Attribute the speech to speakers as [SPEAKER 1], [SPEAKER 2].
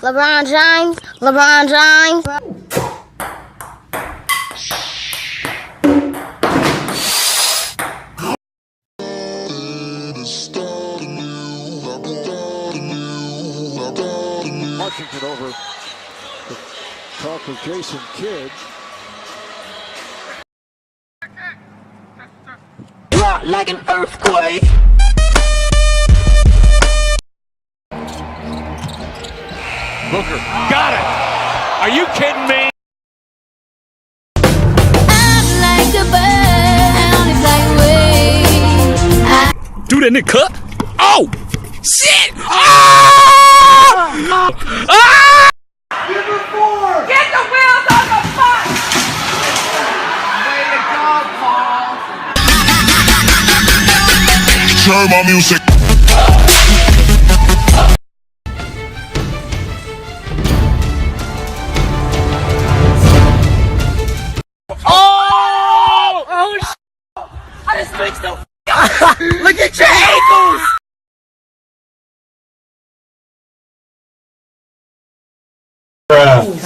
[SPEAKER 1] LeBron James. LeBron James.
[SPEAKER 2] Washington over to talk with Jason Kidd.
[SPEAKER 3] Rock like an earthquake.
[SPEAKER 4] Booker, got it! Are you kidding me?
[SPEAKER 1] I'm like a bird, I only fly away.
[SPEAKER 4] Do that nigga cut. Oh! Shit! Oh! Ah!
[SPEAKER 5] Get the wheels on the bus! Way to go, Paul!
[SPEAKER 6] Turn my music.
[SPEAKER 4] Oh! Oh!
[SPEAKER 5] I just fixed the
[SPEAKER 4] Look at your ankles!
[SPEAKER 6] Bruh.